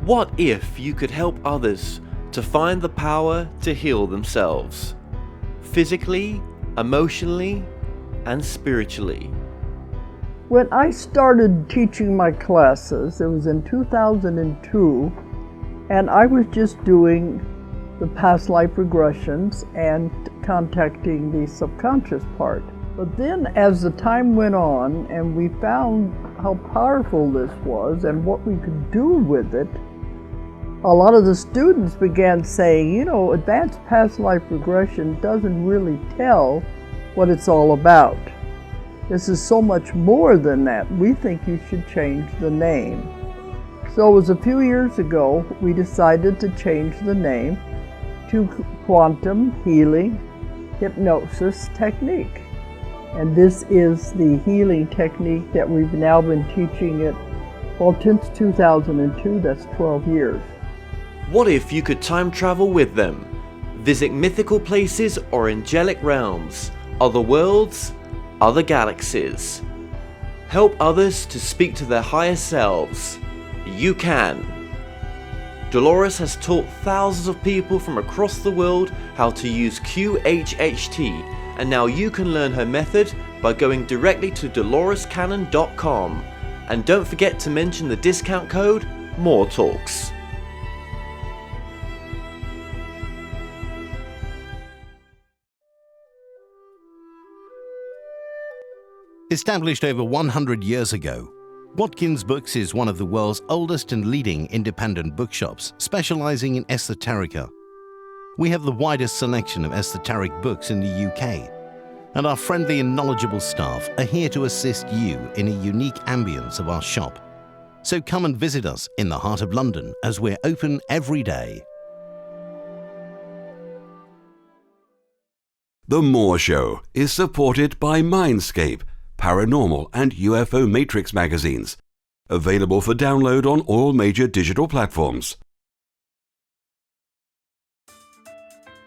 What if you could help others to find the power to heal themselves? Physically, emotionally, and spiritually. When I started teaching my classes, it was in 2002, and I was just doing the past life regressions and contacting the subconscious part. But then as the time went on and we found how powerful this was and what we could do with it, a lot of the students began saying, you know, advanced past life regression doesn't really tell what it's all about. This is so much more than that. We think you should change the name. So it was a few years ago we decided to change the name to Quantum Healing Hypnosis Technique. And this is the healing technique that we've now been teaching it, well, since 2002, that's 12 years. What if you could time travel with them? Visit mythical places or angelic realms, other worlds, other galaxies. Help others to speak to their higher selves. You can. Dolores has taught thousands of people from across the world how to use QHHT, and now you can learn her method by going directly to dolorescannon.com. And don't forget to mention the discount code MORETALKS. Established over 100 years ago, Watkins Books is one of the world's oldest and leading independent bookshops specializing in esoterica. We have the widest selection of esoteric books in the UK, and our friendly and knowledgeable staff are here to assist you in a unique ambience of our shop. So come and visit us in the heart of London as we're open every day. The More Show is supported by Mindscape, Paranormal and UFO Matrix magazines, available for download on all major digital platforms.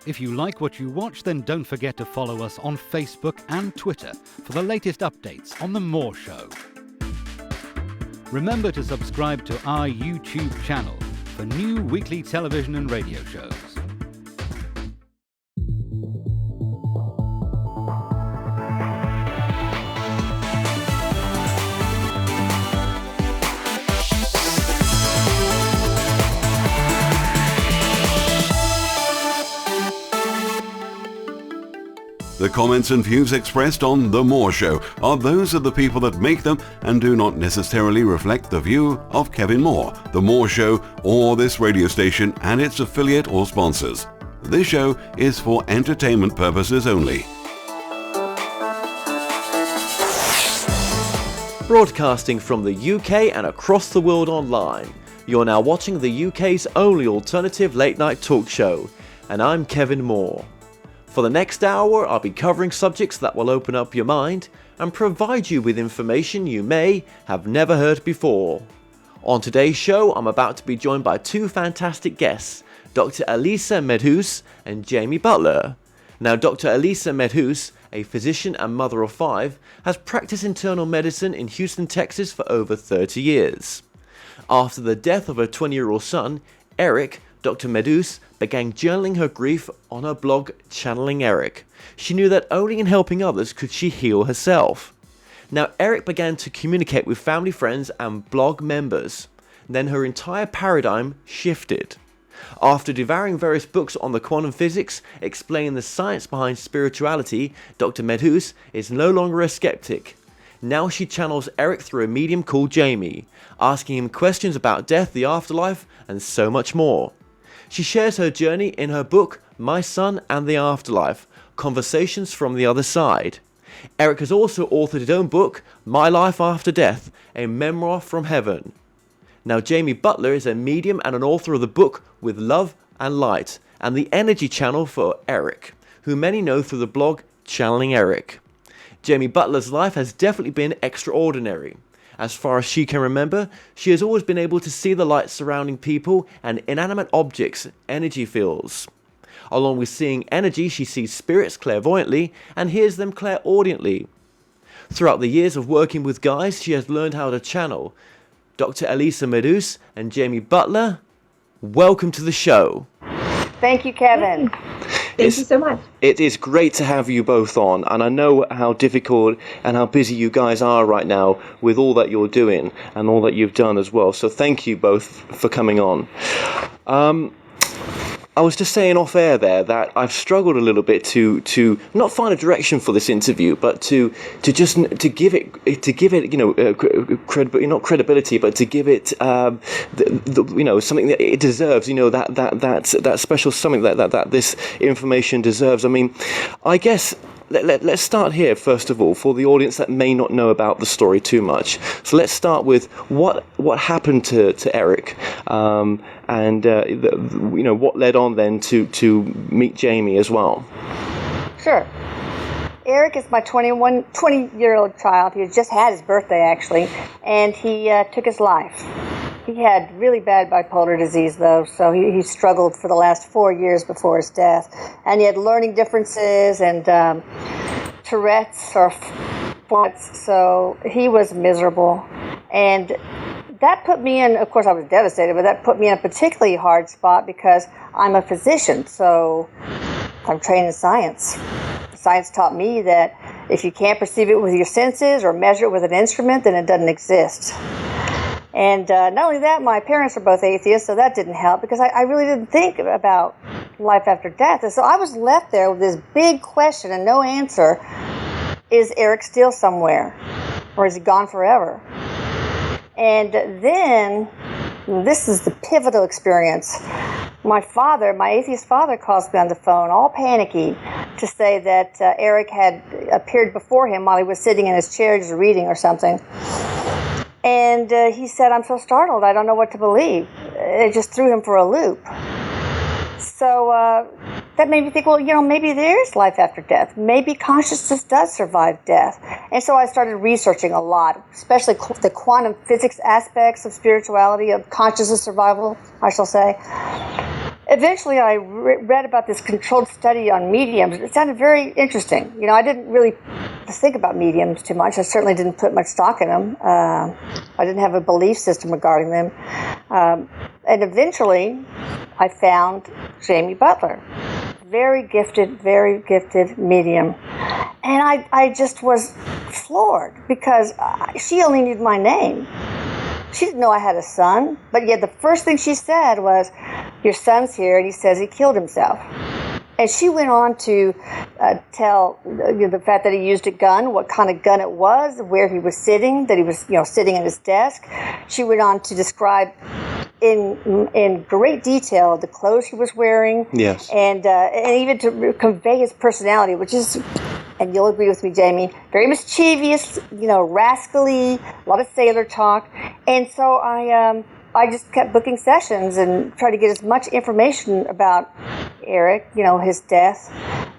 If you like what you watch, then don't forget to follow us on Facebook and Twitter for the latest updates on The More Show. Remember to subscribe to our YouTube channel for new weekly television and radio shows. The comments and views expressed on The More Show are those of the people that make them and do not necessarily reflect the view of Kevin Moore, The More Show, or this radio station and its affiliate or sponsors. This show is for entertainment purposes only. Broadcasting from the UK and across the world online, you're now watching the UK's only alternative late-night talk show, and I'm Kevin Moore. For the next hour, I'll be covering subjects that will open up your mind and provide you with information you may have never heard before. On today's show, I'm about to be joined by two fantastic guests, Dr. Elisa Medhus and Jamie Butler. Now, Dr. Elisa Medhus, a physician and mother of 5, has practiced internal medicine in Houston, Texas for over 30 years. After the death of her 20-year-old son, Erik, Dr. Medhus began journaling her grief on her blog, Channeling Erik. She knew that only in helping others could she heal herself. Now, Erik began to communicate with family, friends, and blog members. Then her entire paradigm shifted. After devouring various books on the quantum physics explaining the science behind spirituality, Dr. Medhus is no longer a skeptic. Now she channels Erik through a medium called Jamie, asking him questions about death, the afterlife, and so much more. She shares her journey in her book, My Son and the Afterlife, Conversations from the Other Side. Erik has also authored his own book, My Life After Death, a memoir from heaven. Now, Jamie Butler is a medium and an author of the book With Love and Light, and the energy channel for Erik, who many know through the blog Channeling Erik. Jamie Butler's life has definitely been extraordinary. As far as she can remember, she has always been able to see the light surrounding people and inanimate objects, energy fields. Along with seeing energy, she sees spirits clairvoyantly and hears them clairaudiently. Throughout the years of working with guides, she has learned how to channel. Dr. Elisa Medhus and Jamie Butler welcome to the show. Thank you, Kevin. Thank you so much. It is great to have you both on, and I know how difficult and how busy you guys are right now with all that you're doing and all that you've done as well. So thank you both for coming on. I was just saying off air there that I've struggled a little bit to not find a direction for this interview, but to give it not credibility, but to give it something that it deserves. That special something that this information deserves. I mean, I guess. Let's start here, first of all, for the audience that may not know about the story too much. So let's start with what happened to Erik, and what led on then to meet Jamie as well. Sure. Erik is my 20-year-old child. He had just had his birthday, actually, and he took his life. He had really bad bipolar disease, though, so he struggled for the last 4 years before his death. And he had learning differences and Tourette's or what's, so he was miserable. And that put me in, of course I was devastated, but that put me in a particularly hard spot because I'm a physician, so I'm trained in science. Science taught me that if you can't perceive it with your senses or measure it with an instrument, then it doesn't exist. And not only that, my parents are both atheists, so that didn't help because I really didn't think about life after death. And so I was left there with this big question and no answer. Is Erik still somewhere? Or is he gone forever? And then, this is the pivotal experience. My atheist father calls me on the phone, all panicky, to say that Erik had appeared before him while he was sitting in his chair just reading or something. And he said, I'm so startled, I don't know what to believe. It just threw him for a loop. So that made me think, well, maybe there is life after death. Maybe consciousness does survive death. And so I started researching a lot, especially the quantum physics aspects of spirituality, of consciousness survival, I shall say. Eventually, I read about this controlled study on mediums. It sounded very interesting. I didn't really think about mediums too much. I certainly didn't put much stock in them. I didn't have a belief system regarding them. And eventually, I found Jamie Butler. Very gifted medium. And I just was floored because she only knew my name. She didn't know I had a son, but yet the first thing she said was, your son's here, and he says he killed himself. And she went on to tell the fact that he used a gun, what kind of gun it was, where he was sitting, that he was sitting at his desk. She went on to describe in great detail the clothes he was wearing, yes, and even to convey his personality, which is, and you'll agree with me, Jamie, very mischievous, rascally, a lot of sailor talk. And so I just kept booking sessions and tried to get as much information about Erik, his death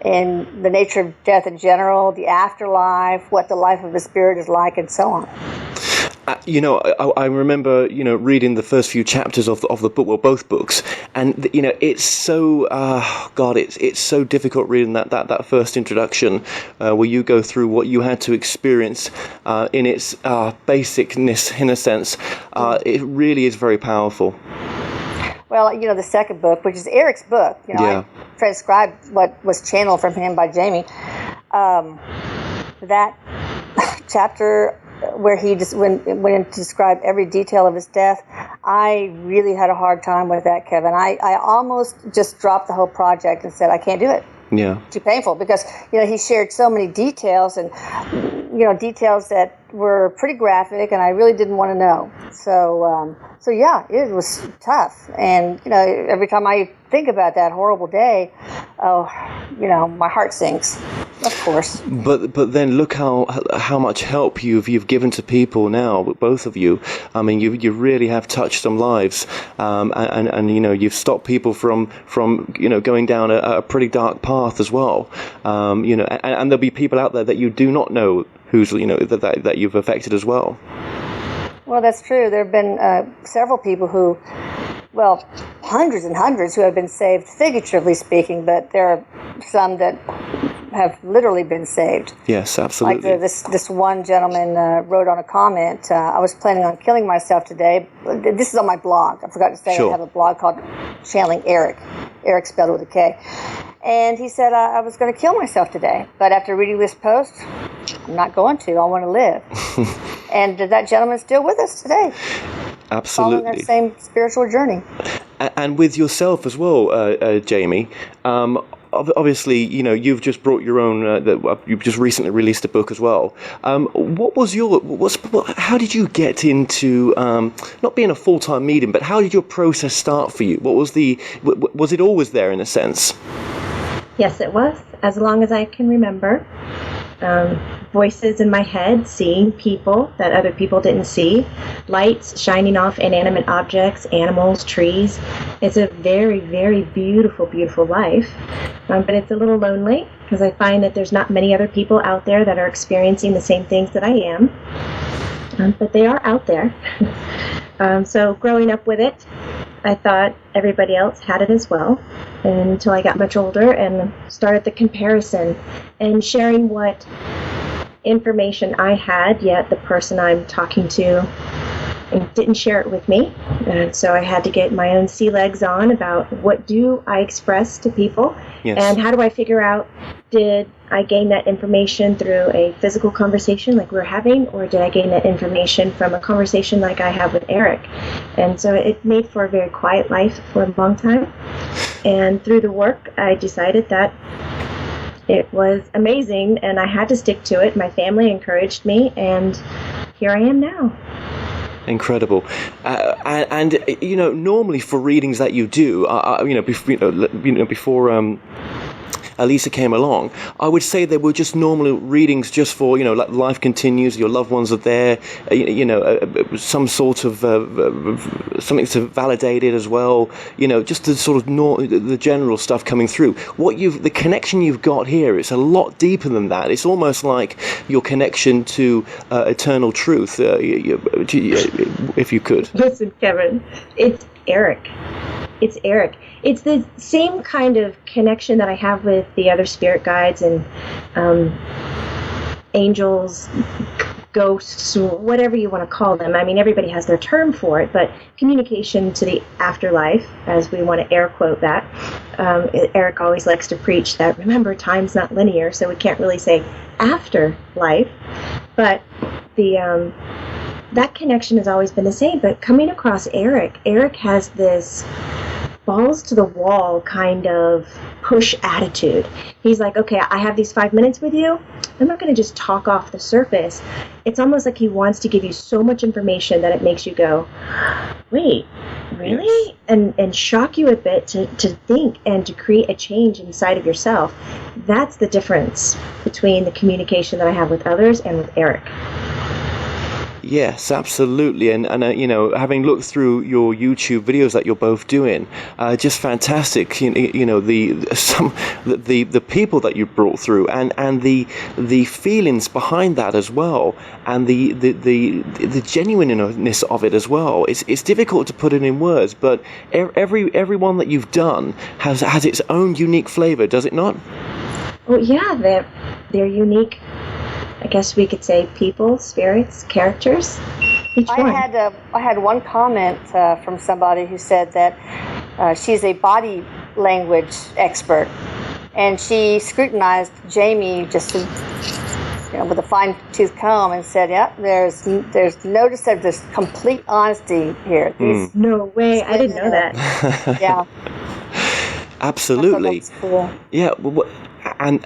and the nature of death in general, the afterlife, what the life of the spirit is like, and so on. I remember, reading the first few chapters of the book, well, both books, and it's so, it's so difficult reading that first introduction, where you go through what you had to experience in its basicness, in a sense. It really is very powerful. Well, the second book, which is Erik's book, I transcribed what was channeled from him by Jamie. That chapter where he just went in to describe every detail of his death, I really had a hard time with that, Kevin. I almost just dropped the whole project and said, I can't do it. Yeah. Too painful because, he shared so many details and, details that were pretty graphic and I really didn't want to know. So yeah, it was tough. And, every time I think about that horrible day, my heart sinks, of course. But then look how much help you've given to people now, both of you. I mean, you really have touched some lives, and you've stopped people from going down a pretty dark path as well. And there'll be people out there that you do not know who's that you've affected as well. Well, that's true. There have been several people who, hundreds and hundreds who have been saved, figuratively speaking, but there are some that have literally been saved. Yes, absolutely. Like this one gentleman wrote on a comment, I was planning on killing myself today. This is on my blog. I forgot to say Sure. I have a blog called Channeling Erik. Erik spelled with a K. And he said, I was going to kill myself today. But after reading this post, I'm not going to. I want to live. And that gentleman's still with us today. Absolutely. Following that same spiritual journey. And with yourself as well, Jamie. Obviously, you've just brought your own. You've just recently released a book as well. How did you get into not being a full-time medium, but how did your process start for you? Was it always there in a sense? Yes, it was. As long as I can remember. Voices in my head, seeing people that other people didn't see, lights shining off inanimate objects, animals, trees. It's a very, very beautiful, beautiful life. But it's a little lonely because I find that there's not many other people out there that are experiencing the same things that I am. But they are out there. So growing up with it, I thought everybody else had it as well, until I got much older and started the comparison and sharing what information I had, yet the person I'm talking to didn't share it with me. And so I had to get my own sea legs on about what do I express to people, yes. And how do I figure out, did I gain that information through a physical conversation like we're having, or did I gain that information from a conversation like I have with Erik? And so it made for a very quiet life for a long time. And through the work, I decided that it was amazing and I had to stick to it. My family encouraged me, and here I am now. Incredible. And normally for readings that you do, before Elisa came along, I would say they were just normal readings just for, like life continues, your loved ones are there, some sort of something to validate it as well, just the sort of the general stuff coming through. The connection you've got here, it's a lot deeper than that. It's almost like your connection to eternal truth, if you could. Listen, Kevin, it's Erik. It's Erik. It's the same kind of connection that I have with the other spirit guides and angels, ghosts, whatever you want to call them. I mean, everybody has their term for it, but communication to the afterlife, as we want to air quote that. Erik always likes to preach that, remember, time's not linear, so we can't really say afterlife, but that connection has always been the same. But coming across Erik has this balls to the wall kind of push attitude. He's like, okay, I have these 5 minutes with you. I'm not going to just talk off the surface. It's almost like he wants to give you so much information that it makes you go, wait, really? Yes. And shock you a bit to think and to create a change inside of yourself. That's the difference between the communication that I have with others and with Erik. Yes, absolutely, and having looked through your YouTube videos that you're both doing, just fantastic. The people that you brought through, and the feelings behind that as well, and the genuineness of it as well. It's difficult to put it in words, but every one that you've done has its own unique flavor, does it not? Well, yeah, they're unique. I guess we could say people, spirits, characters. Each one. I had one comment from somebody who said that she's a body language expert, and she scrutinized Jamie just with a fine-tooth comb and said, "Yeah, there's notice that there's complete honesty here." No way! I didn't know that. Yeah. Absolutely. Cool. Yeah. And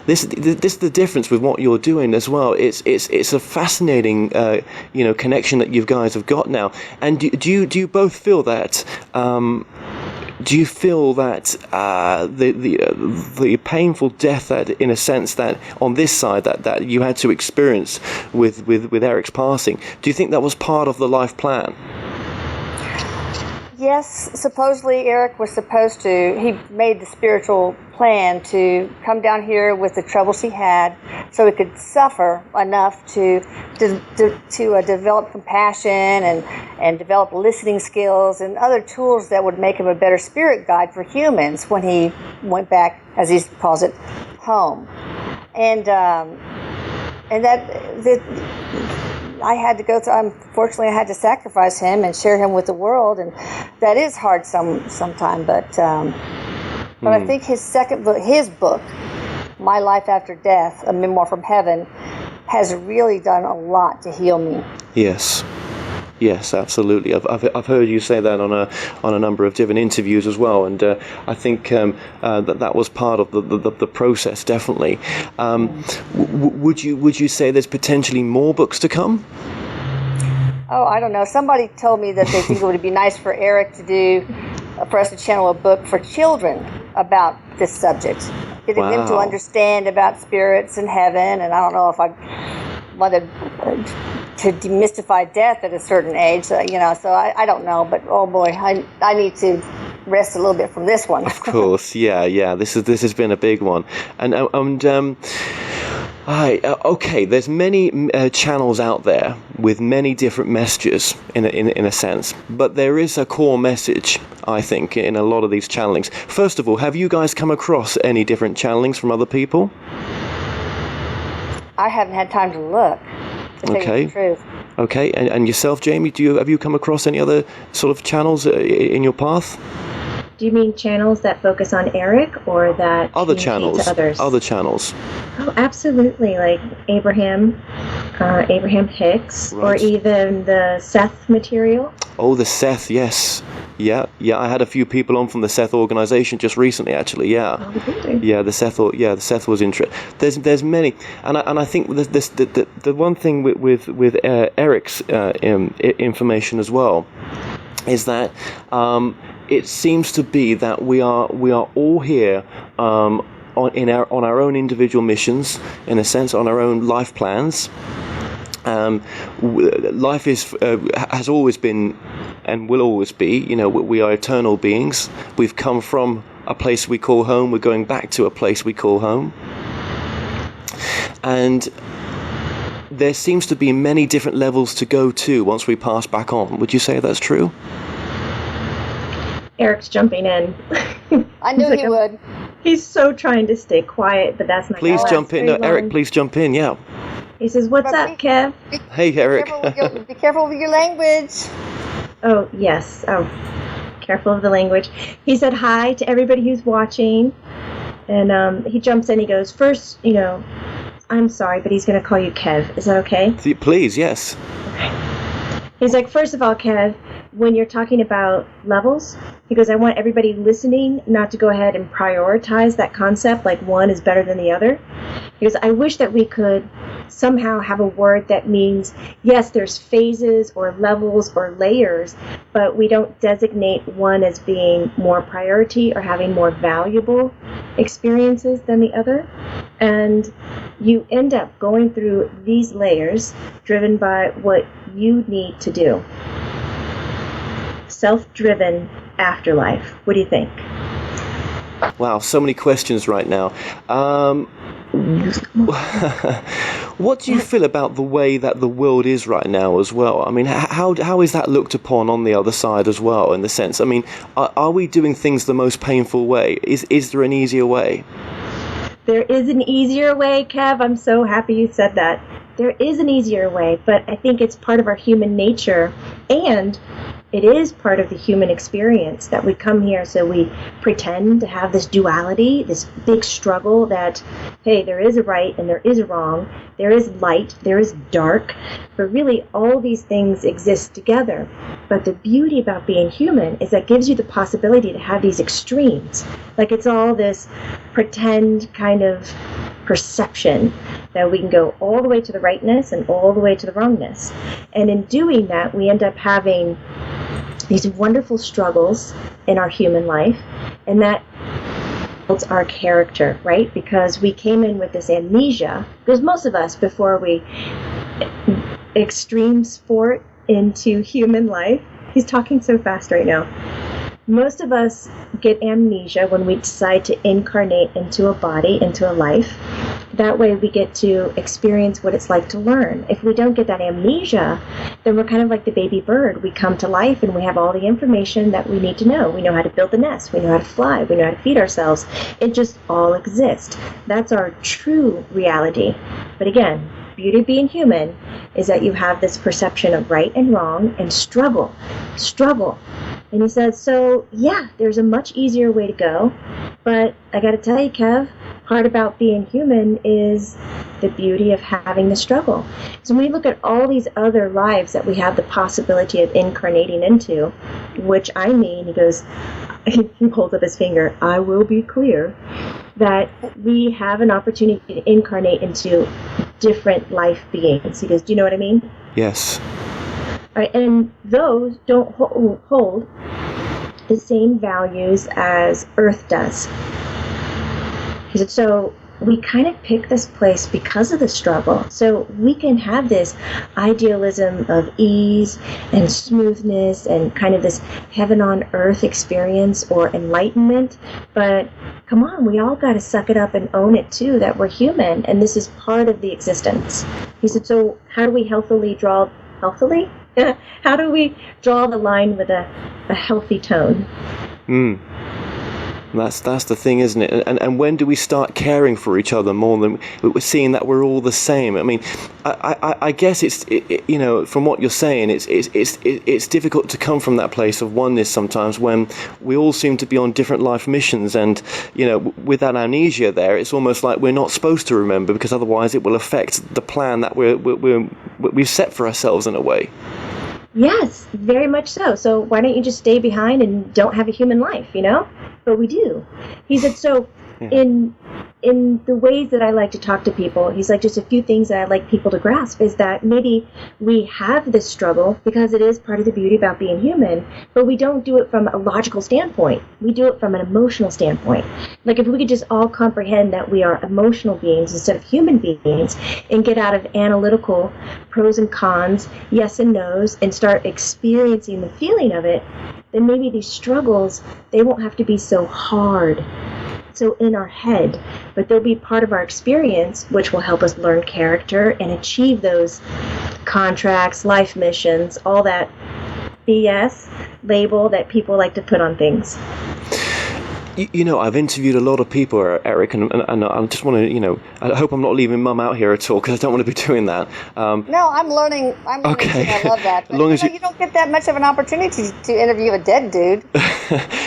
this is the difference with what you're doing as well. It's a fascinating connection that you guys have got now. And do you both feel that? Do you feel that the painful death that, in a sense, that on this side that you had to experience with Erik's passing, do you think that was part of the life plan? Yes, supposedly Erik was supposed to. He made the spiritual plan to come down here with the troubles he had, so he could suffer enough to develop compassion and develop listening skills and other tools that would make him a better spirit guide for humans when he went back, as he calls it, home, and that I had to go through. Unfortunately, I had to sacrifice him and share him with the world, and that is hard sometime. But I think his second book, My Life After Death, A Memoir from Heaven, has really done a lot to heal me. Yes, absolutely. I've heard you say that on a number of different interviews as well, and I think that was part of the process, definitely. Would you say there's potentially more books to come? Oh, I don't know. Somebody told me that they think it would be nice for Erik for us to channel a book for children about this subject, getting them to understand about spirits and heaven. And I don't know if I wanted to demystify death at a certain age, so I don't know, but oh boy, I need to rest a little bit from this one. Of course, yeah. This has been a big one, and okay. There's many channels out there with many different messages in a sense, but there is a core message, I think, in a lot of these channelings. First of all, have you guys come across any different channelings from other people? I haven't had time to look, to tell you the truth. Okay, and yourself, Jamie, have you come across any other sort of channels in your path? Do you mean channels that focus on Erik, or that other channels to others? Other channels. Oh, absolutely, like Abraham Hicks, right. Or even the Seth material. Oh, the Seth, yes. Yeah, I had a few people on from the Seth organization just recently, actually. Yeah, the Seth was interesting. There's many, and I think the one thing with Erik's information as well is that it seems to be that we are all here on our own individual missions, in a sense, on our own life plans. Life has always been and will always be, we are eternal beings. We've come from a place we call home. We're going back to a place we call home. And there seems to be many different levels to go to once we pass back on. Would you say that's true? Erik's jumping in. I knew he would. He's so trying to stay quiet, but that's not. Please jump in. No, Erik, please jump in. Yeah. He says, "What's up, Kev?" Hey, Erik. Be careful with your language. Oh, yes. Oh, careful of the language. He said hi to everybody who's watching, and he jumps in. He goes, "First, I'm sorry, but he's going to call you Kev. Is that okay?" Please, yes. Okay. He's like, "First of all, Kev, when you're talking about levels," he goes, "I want everybody listening not to go ahead and prioritize that concept like one is better than the other." He goes, "I wish that we could somehow have a word that means, yes, there's phases or levels or layers, but we don't designate one as being more priority or having more valuable experiences than the other. And you end up going through these layers driven by what you need to do. Self-driven afterlife. What do you think?" Wow, so many questions right now. What do you feel about the way that the world is right now as well? I mean, how is that looked upon on the other side as well, in the sense? I mean, are we doing things the most painful way? Is there an easier way? There is an easier way, Kev. I'm so happy you said that. There is an easier way, but I think it's part of our human nature, and it is part of the human experience that we come here, so we pretend to have this duality, this big struggle that, hey, there is a right and there is a wrong, there is light, there is dark, but really all these things exist together. But the beauty about being human is that it gives you the possibility to have these extremes. Like it's all this pretend kind of perception that we can go all the way to the rightness and all the way to the wrongness. And in doing that, we end up having these wonderful struggles in our human life, and that builds our character, right? Because we came in with this amnesia, because most of us, before we extreme sport into human life, he's talking so fast right now, most of us get amnesia when we decide to incarnate into a body, into a life, That way we get to experience what it's like to learn. If we don't get that amnesia, then we're kind of like the baby bird. We come to life and we have all the information that we need to know. We know how to build the nest. We know how to fly. We know how to feed ourselves. It just all exists. That's our true reality. But again, beauty of being human is that you have this perception of right and wrong and struggle. And he says, so yeah, there's a much easier way to go. But I got to tell you, Kev, part about being human is the beauty of having the struggle. So when we look at all these other lives that we have the possibility of incarnating into, which I mean, he goes, he holds up his finger, I will be clear, that we have an opportunity to incarnate into different life beings. He goes, do you know what I mean? Yes. All right, and those don't hold the same values as Earth does. He said, so we kind of pick this place because of the struggle. So we can have this idealism of ease and smoothness and kind of this heaven on earth experience or enlightenment. But come on, we all got to suck it up and own it too, that we're human and this is part of the existence. He said, so how do we healthily? How do we draw the line with a healthy tone? That's the thing, isn't it? And when do we start caring for each other more than we're seeing that we're all the same? I mean, I guess it's you know, from what you're saying, it's difficult to come from that place of oneness sometimes when we all seem to be on different life missions, and you know, with that amnesia there, it's almost like we're not supposed to remember because otherwise it will affect the plan that we've set for ourselves in a way. Yes, very much so. So why don't you just stay behind and don't have a human life, you know? But we do. He said, so in the ways that I like to talk to people, he's like, just a few things that I like people to grasp is that maybe we have this struggle because it is part of the beauty about being human, but we don't do it from a logical standpoint. We do it from an emotional standpoint. Like if we could just all comprehend that we are emotional beings instead of human beings and get out of analytical pros and cons, yes and no's, and start experiencing the feeling of it, then maybe these struggles, they won't have to be so hard, so in our head, but they'll be part of our experience, which will help us learn character and achieve those contracts, life missions, all that BS label that people like to put on things. You know, I've interviewed a lot of people, Erik, and I just want to, you know, I hope I'm not leaving Mum out here at all because I don't want to be doing that. No, I'm learning. Okay. Too. I love that. But, as long as you don't get that much of an opportunity to interview a dead dude.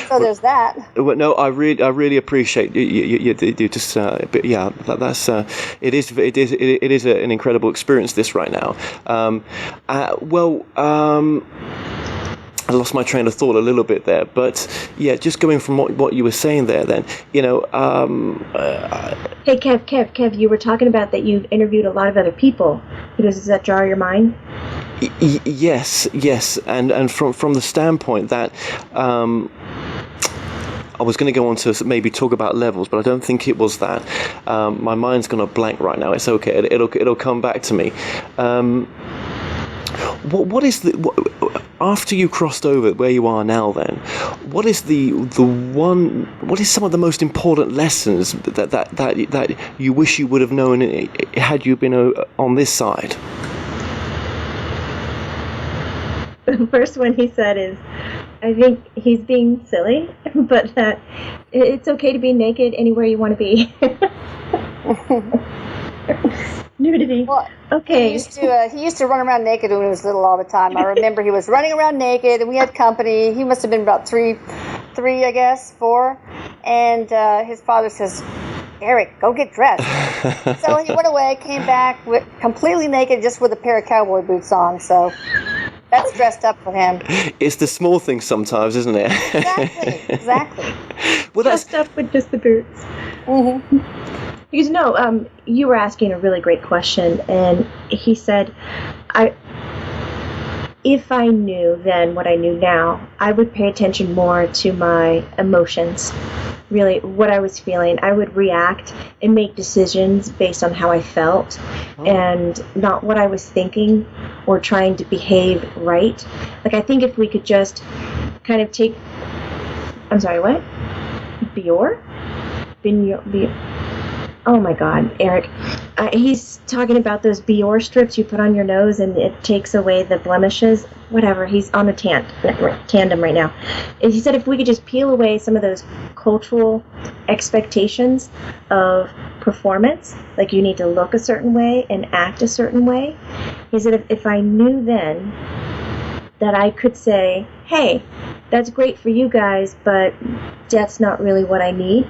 So there's that. Well, no, I really appreciate you just, but yeah, that's it is an incredible experience this right now. I lost my train of thought a little bit there, but yeah, just going from what you were saying there, then, you know. Hey, Kev, you were talking about that you've interviewed a lot of other people. Does that jar your mind? Yes, and from the standpoint that. I was going to go on to maybe talk about levels, but I don't think it was that. My mind's going to blank right now. It's okay. It'll come back to me. What is after you crossed over where you are now? Then, what is what is some of the most important lessons that you wish you would have known had you been on this side? The first one he said is, I think he's being silly, but that it's okay to be naked anywhere you want to be. Nudity. Well, okay. He used to run around naked when he was little all the time. I remember he was running around naked, and we had company. He must have been about three, I guess, 4. And his father says, Erik, go get dressed. So he went away, came back completely naked, just with a pair of cowboy boots on. So that's dressed up for him. It's the small things sometimes, isn't it? Exactly. Well, dressed up with just the boots. Mm-hmm. Because no, you were asking a really great question, and he said, if I knew then what I knew now, I would pay attention more to my emotions, really what I was feeling. I would react and make decisions based on how I felt and not what I was thinking or trying to behave right. Like, I think if we could just kind of take, I'm sorry, what? Oh my God, Eric. He's talking about those Biore strips you put on your nose and it takes away the blemishes. Whatever, he's on a tandem right now. And he said if we could just peel away some of those cultural expectations of performance, like you need to look a certain way and act a certain way. He said if I knew then that I could say, hey, that's great for you guys, but that's not really what I need.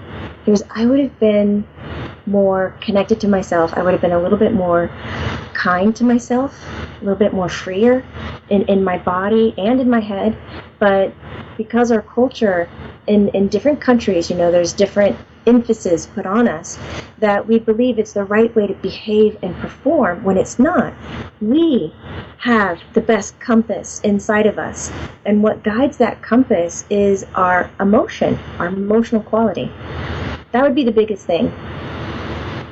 I would have been more connected to myself. I would have been a little bit more kind to myself, a little bit more freer in my body and in my head. But because our culture in different countries, there's different emphasis put on us that we believe it's the right way to behave and perform when it's not. We have the best compass inside of us, and what guides that compass is our emotional quality. That would be the biggest thing.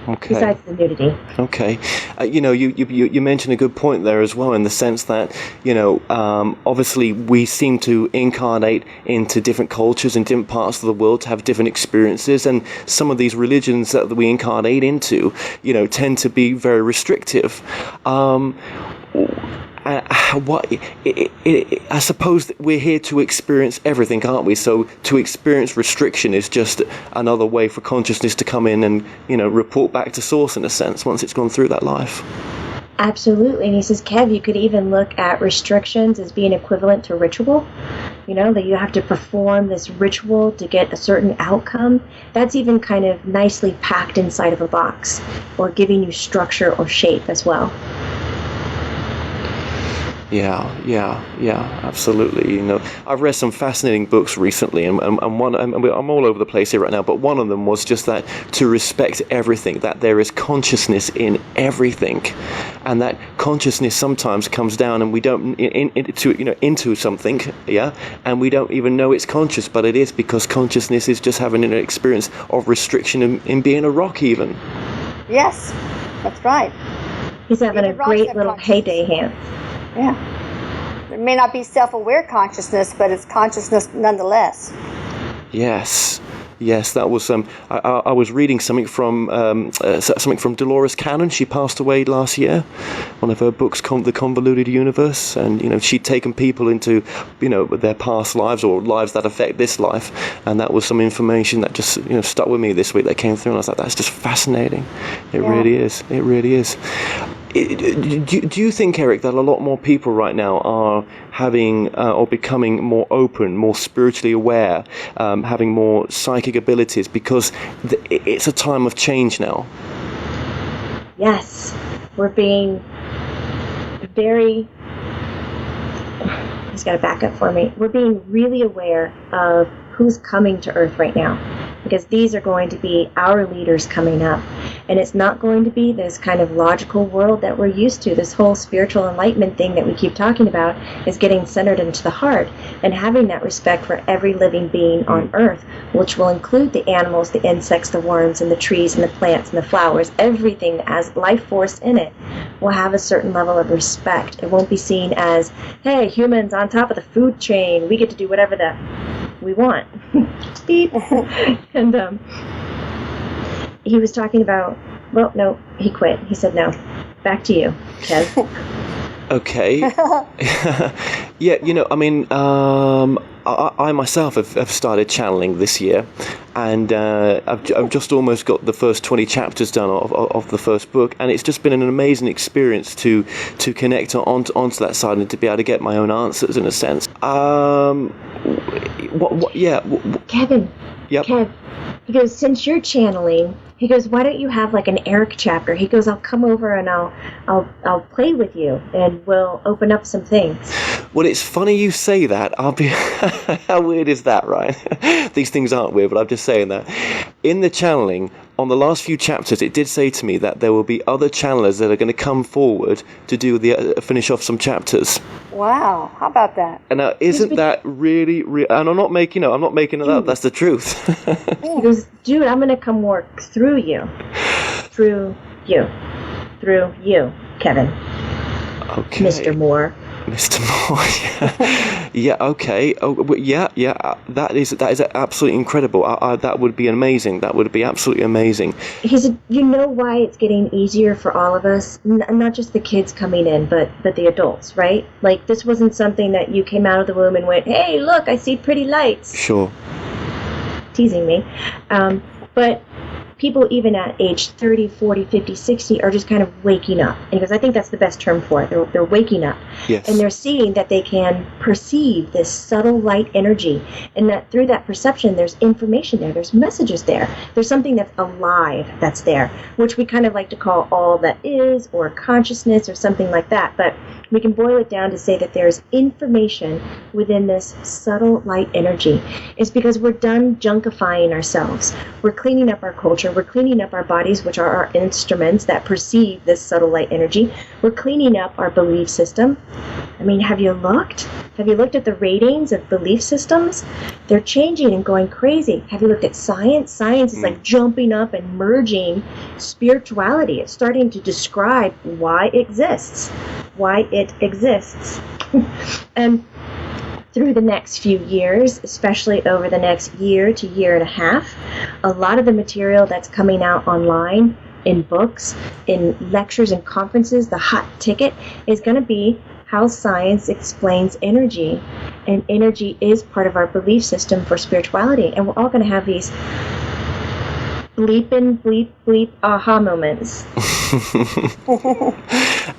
Okay. Besides the nudity. Okay. You mentioned a good point there as well, in the sense that, obviously we seem to incarnate into different cultures in different parts of the world to have different experiences, and some of these religions that we incarnate into, tend to be very restrictive. I suppose that we're here to experience everything, aren't we? So to experience restriction is just another way for consciousness to come in and, report back to source, in a sense, once it's gone through that life. Absolutely. And he says, Kev, you could even look at restrictions as being equivalent to ritual. That you have to perform this ritual to get a certain outcome. That's even kind of nicely packed inside of a box, or giving you structure or shape as well. Yeah, absolutely. I've read some fascinating books recently, and one, I'm all over the place here right now, but one of them was just that to respect everything, that there is consciousness in everything, and that consciousness sometimes comes down and we don't into something, and we don't even know it's conscious, but it is, because consciousness is just having an experience of restriction in being a rock even. Yes, that's right. He's having a great little heyday hand. Yeah. It may not be self-aware consciousness, but it's consciousness nonetheless. Yes, that was. I was reading something from Dolores Cannon. She passed away last year. One of her books, The Convoluted Universe, and she'd taken people into their past lives or lives that affect this life, and that was some information that just stuck with me this week. That came through, and I was like, that's just fascinating. It really is. It really is. Do you think, Erik, that a lot more people right now are having or becoming more open, more spiritually aware, having more psychic abilities, because it's a time of change now? Yes, we're being very... He's got to back up for me. We're being really aware of who's coming to Earth right now, because these are going to be our leaders coming up. And it's not going to be this kind of logical world that we're used to. This whole spiritual enlightenment thing that we keep talking about is getting centered into the heart and having that respect for every living being on Earth, which will include the animals, the insects, the worms, and the trees, and the plants, and the flowers. Everything that has life force in it will have a certain level of respect. It won't be seen as, hey, humans on top of the food chain, we get to do whatever we want. Beep. And he was talking about, well, no, he quit. He said, no, back to you, Kev. Okay. Yeah, I myself have started channeling this year, and I've just almost got the first 20 chapters done of the first book, and it's just been an amazing experience to connect onto that side and to be able to get my own answers, in a sense. Kevin. Yep. Kev, he goes, since you're channeling, he goes, why don't you have like an Erik chapter? He goes, I'll come over and I'll play with you and we'll open up some things. Well, it's funny you say that. How weird is that, right? These things aren't weird, but I'm just saying that. In the channeling, on the last few chapters, it did say to me that there will be other channelers that are going to come forward to do finish off some chapters. Wow, how about that? And now, isn't that really? And I'm not making it up. That's the truth. He goes, dude, I'm going to come work through you, Kevin. Okay. Mr. Moore. Mr. Moore, yeah, okay, that is absolutely incredible. That would be amazing. That would be absolutely amazing. You know why it's getting easier for all of us, not just the kids coming in, but the adults, right? Like, this wasn't something that you came out of the womb and went, hey, look, I see pretty lights. Sure. Teasing me. But people even at age 30, 40, 50, 60 are just kind of waking up. And because I think that's the best term for it. They're waking up. Yes. And they're seeing that they can perceive this subtle light energy. And that through that perception, there's information there. There's messages there. There's something that's alive that's there, which we kind of like to call all that is, or consciousness, or something like that. But we can boil it down to say that there's information within this subtle light energy. It's because we're done junkifying ourselves. We're cleaning up our culture. We're cleaning up our bodies, which are our instruments that perceive this subtle light energy. We're cleaning up our belief system. I mean, have you looked? Have you looked at the ratings of belief systems? They're changing and going crazy. Have you looked at science? Science is like jumping up and merging spirituality. It's starting to describe why it exists. And through the next few years, especially over the next year to year and a half, a lot of the material that's coming out online, in books, in lectures and conferences, the hot ticket is going to be how science explains energy. And energy is part of our belief system for spirituality. And we're all going to have these bleep and bleep, bleep aha moments.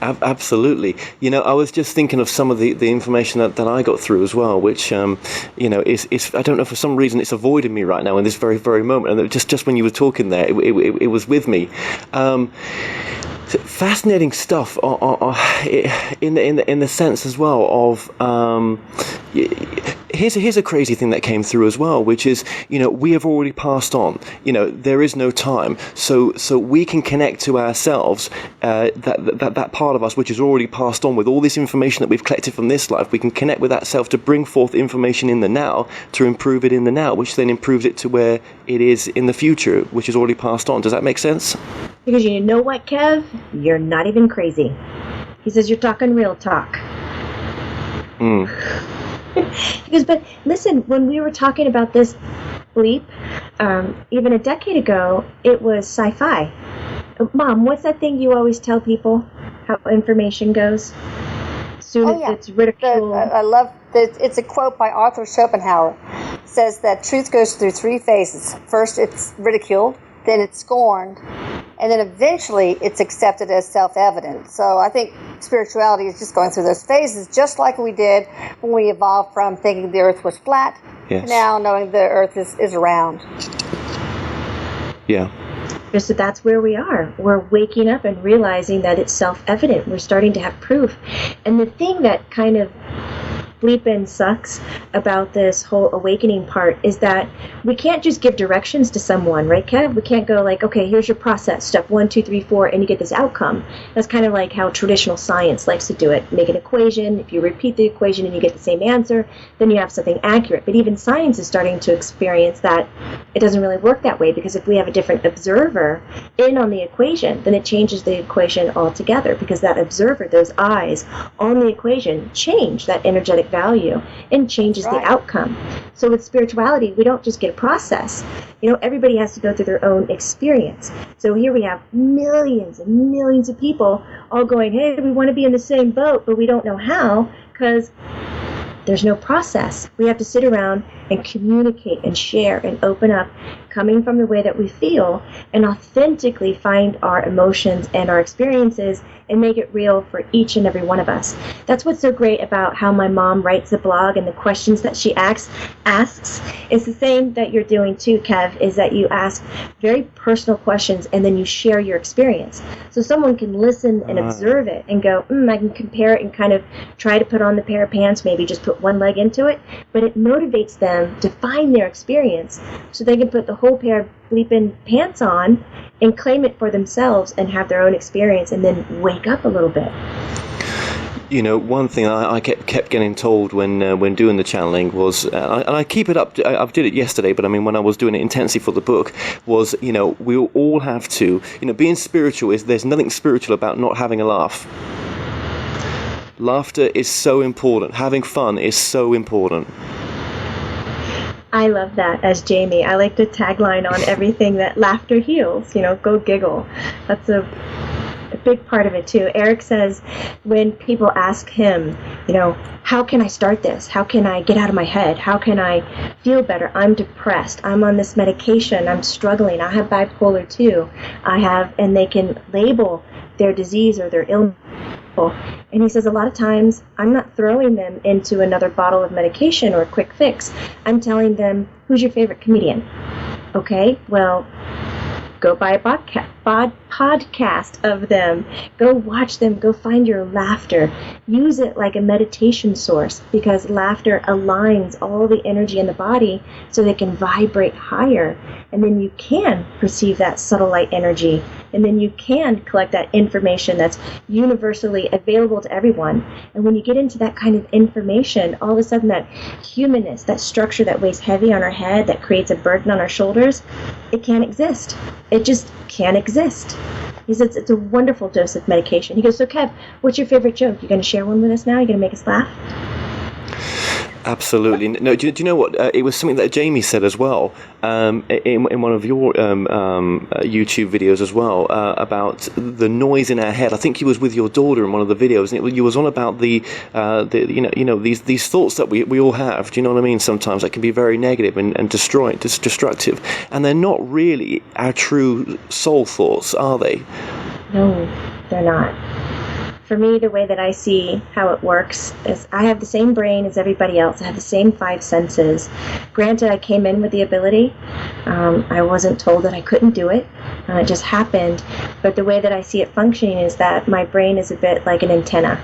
Absolutely. You know, I was just thinking of some of the information that I got through as well, which, you know, is I don't know, for some reason it's avoiding me right now in this very, very moment. And just when you were talking there, it was with me. Fascinating stuff in the sense as well of here's a crazy thing that came through as well, which is, you know, we have already passed on. You know, there is no time, so we can connect to ourselves, that part of us which is already passed on with all this information that we've collected from this life. We can connect with that self to bring forth information in the now, to improve it in the now, which then improves it to where it is in the future, which is already passed on. Does that make sense? Because you know what, Kev? You're not even crazy. He says you're talking real talk. He goes, but listen, when we were talking about this bleep, even a decade ago, it was sci-fi. Mom, what's that thing you always tell people? How information goes? Soon as it's ridiculed. I love that. It's a quote by Arthur Schopenhauer. It says that truth goes through three phases. First, it's ridiculed. Then it's scorned. And then eventually it's accepted as self-evident. So I think spirituality is just going through those phases, just like we did when we evolved from thinking the earth was flat to now knowing the earth is round. Yeah. So that's where we are. We're waking up and realizing that it's self-evident. We're starting to have proof. And the thing that kind of bleepin' sucks about this whole awakening part is that we can't just give directions to someone, right, Kev? We can't go like, okay, here's your process, step 1, 2, 3, 4, and you get this outcome. That's kind of like how traditional science likes to do it. Make an equation. If you repeat the equation and you get the same answer, then you have something accurate. But even science is starting to experience that it doesn't really work that way, because if we have a different observer in on the equation, then it changes the equation altogether, because that observer, those eyes on the equation, change that energetic value and changes the outcome. So with spirituality, we don't just get a process. You know, everybody has to go through their own experience. So here we have millions and millions of people all going, hey, we want to be in the same boat, but we don't know how, because there's no process. We have to sit around and communicate and share and open up, coming from the way that we feel, and authentically find our emotions and our experiences and make it real for each and every one of us. That's what's so great about how my mom writes the blog and the questions that she asks. It's the same that you're doing too, Kev, is that you ask very personal questions and then you share your experience. So someone can listen and observe it and go, I can compare it and kind of try to put on the pair of pants, maybe just put one leg into it, but it motivates them to find their experience so they can put the whole pair of bleeping pants on and claim it for themselves and have their own experience and then wake up a little bit. You know, one thing I kept getting told when doing the channeling was, and I keep it up. I did it yesterday, but I mean, when I was doing it intensely for the book, was, you know, we all have to, you know, being spiritual there's nothing spiritual about not having a laugh. Laughter is so important. Having fun is so important. I love that as Jamie. I like the tagline on everything that laughter heals, go giggle. That's a big part of it too. Erik says when people ask him, how can I start this? How can I get out of my head? How can I feel better? I'm depressed. I'm on this medication. I'm struggling. I have bipolar 2. And they can label their disease or their illness. And he says a lot of times I'm not throwing them into another bottle of medication or a quick fix. I'm telling them, who's your favorite comedian? Okay, well, go buy a podcast of them. Go watch them. Go find your laughter. Use it like a meditation source, because laughter aligns all the energy in the body so they can vibrate higher. And then you can perceive that subtle light energy. And then you can collect that information that's universally available to everyone. And when you get into that kind of information, all of a sudden that humanness, that structure that weighs heavy on our head, that creates a burden on our shoulders, it can't exist. It just can't exist. He says it's a wonderful dose of medication. He goes, so Kev, what's your favorite joke? You going to share one with us now? You going to make us laugh? Absolutely. No, do you know what? It was something that Jamie said as well in one of your YouTube videos as well about the noise in our head. I think he was with your daughter in one of the videos, and you was on about the these thoughts that we all have. Do you know what I mean? Sometimes that can be very negative and destructive, and they're not really our true soul thoughts, are they? No, they're not. For me, the way that I see how it works is I have the same brain as everybody else. I have the same 5 senses. Granted, I came in with the ability. I wasn't told that I couldn't do it. It just happened. But the way that I see it functioning is that my brain is a bit like an antenna.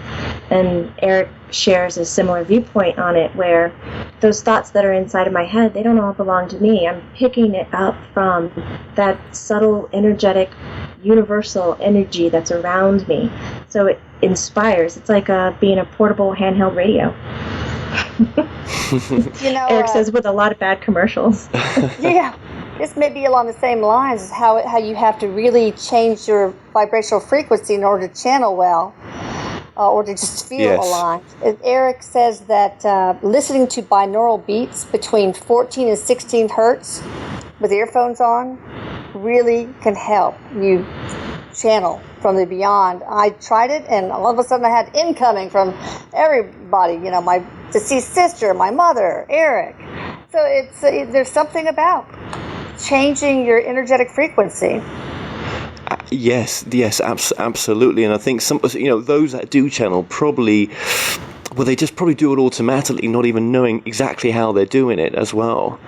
And Erik shares a similar viewpoint on it, where those thoughts that are inside of my head, they don't all belong to me. I'm picking it up from that subtle, energetic, universal energy that's around me. So it inspires. It's like being a portable handheld radio. Erik says with a lot of bad commercials. Yeah, this may be along the same lines as how you have to really change your vibrational frequency in order to channel well, or to just feel aligned. Erik says that listening to binaural beats between 14 and 16 hertz with earphones on really can help you channel from the beyond. I tried it, and all of a sudden I had incoming from everybody, my deceased sister, my mother, Erik. So there's something about changing your energetic frequency. Yes, absolutely. And I think some, those that do channel probably, they just probably do it automatically, not even knowing exactly how they're doing it as well.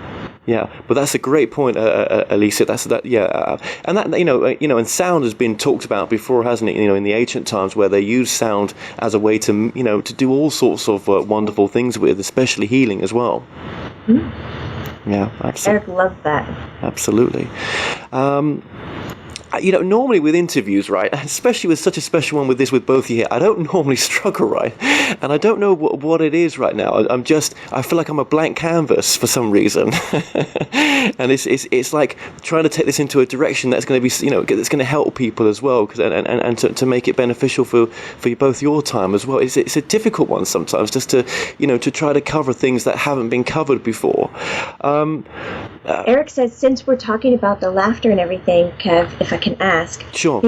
Yeah, but that's a great point, Elisa. And that and sound has been talked about before, hasn't it? In the ancient times, where they used sound as a way to to do all sorts of wonderful things with, especially healing as well. Mm-hmm. Yeah, absolutely. Erik loved that. Absolutely. Normally with interviews, right, especially with such a special one with both of you here, I don't normally struggle, right, and I don't know what it is right now. I feel like I'm a blank canvas for some reason, and it's like trying to take this into a direction that's going to be, that's going to help people as well, and to make it beneficial for both your time as well. It's a difficult one sometimes, just to to try to cover things that haven't been covered before. Erik says, since we're talking about the laughter and everything, Kev, if I can ask. Sure.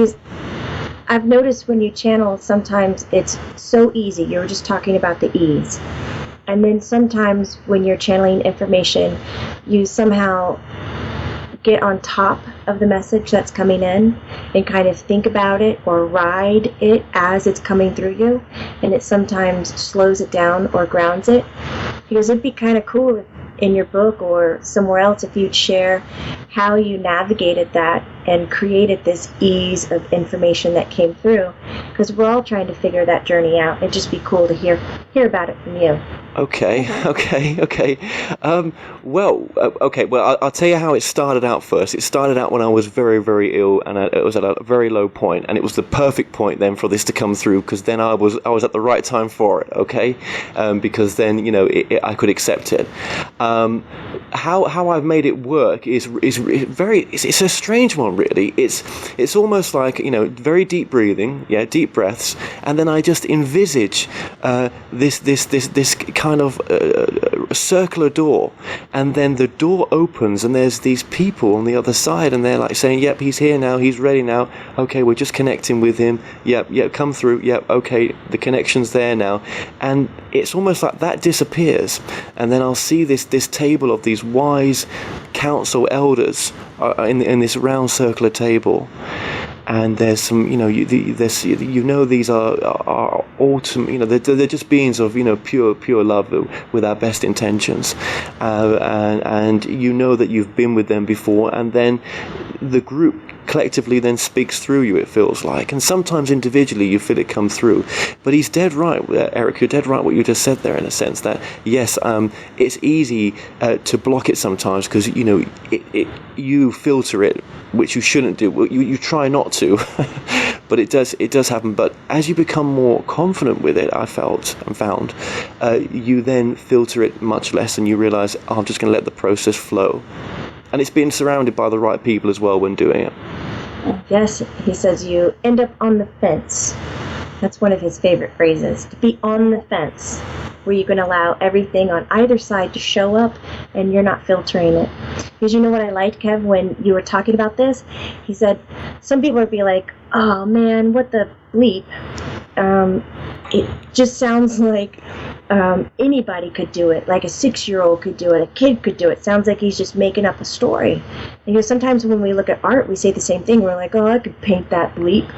I've noticed when you channel, sometimes it's so easy. You were just talking about the ease. And then sometimes when you're channeling information, you somehow get on top of the message that's coming in and kind of think about it or ride it as it's coming through you. And it sometimes slows it down or grounds it. Because it'd be kind of cool if in your book or somewhere else if you'd share how you navigated that and created this ease of information that came through, because we're all trying to figure that journey out. It'd just be cool to hear hear about it from you. Okay. Well, I'll tell you how it started out first. It started out when I was very, very ill, and it was at a very low point, and it was the perfect point then for this to come through, because then I was at the right time for it. Okay, because then I could accept it. How I've made it work is it's a strange one, really. It's almost like very deep breathing, deep breaths, and then I just envisage this kind of circular door, and then the door opens and there's these people on the other side, and they're like saying, yep, he's here now, he's ready now, okay, we're just connecting with him, yep, come through, yep, okay, the connection's there now. And it's almost like that disappears, and then I'll see this table of these wise council elders in this round circular table. And there's some, these are ultimate, they're just beings of, pure love with our best intentions, and that you've been with them before, and then the group collectively then speaks through you, it feels like, and sometimes individually you feel it come through. But he's dead right, Erik, you're dead right what you just said there, in a sense that yes, it's easy to block it sometimes, because you filter it, which you shouldn't do. You try not to, but it does happen. But as you become more confident with it, I felt and found, you then filter it much less, and you realize, I'm just going to let the process flow. And it's being surrounded by the right people as well when doing it. Yes, he says you end up on the fence. That's one of his favorite phrases, to be on the fence, where you can allow everything on either side to show up and you're not filtering it. Because you know what I liked, Kev, when you were talking about this? He said, some people would be like, oh man, what the bleep? It just sounds like anybody could do it, like a 6-year-old could do it, a kid could do it. Sounds like he's just making up a story. And sometimes when we look at art, we say the same thing. We're like, oh, I could paint that bleep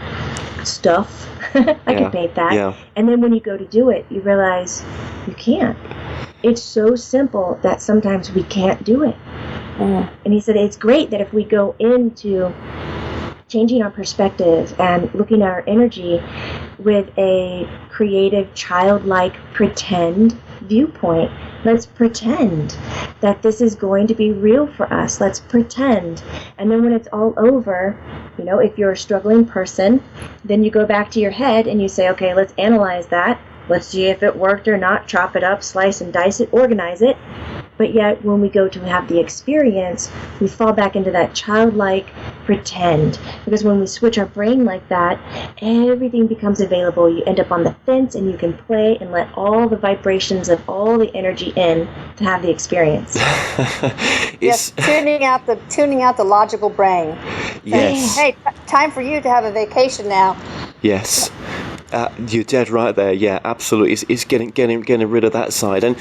stuff. I could paint that. Yeah. And then when you go to do it, you realize you can't. It's so simple that sometimes we can't do it. And he said it's great that if we go into changing our perspective and looking at our energy with a creative, childlike, pretend viewpoint. Let's pretend that this is going to be real for us. Let's pretend. And then when it's all over, if you're a struggling person, then you go back to your head and you say, okay, let's analyze that. Let's see if it worked or not. Chop it up, slice and dice it, organize it. But yet, when we go to have the experience, we fall back into that childlike pretend. Because when we switch our brain like that, everything becomes available. You end up on the fence, and you can play and let all the vibrations of all the energy in to have the experience. Yes, tuning out the logical brain. Yes. Hey, time for you to have a vacation now. Yes. You're dead right there. Yeah, absolutely. It's getting rid of that side. And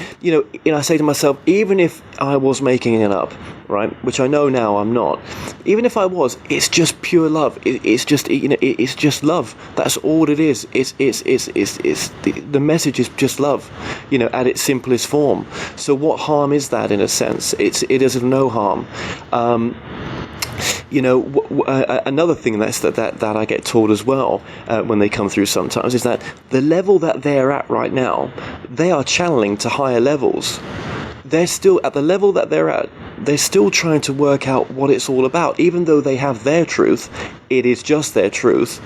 I say to myself, even if I was making it up, right, which I know now I'm not. Even if I was, it's just pure love. It's just love. That's all it is. It's the message is just love, at its simplest form. So what harm is that, in a sense? It is of no harm. Another thing that I get told as well when they come through sometimes is that the level that they're at right now, they are channeling to higher levels. They're still at the level that they're at. They're still trying to work out what it's all about. Even though they have their truth, it is just their truth,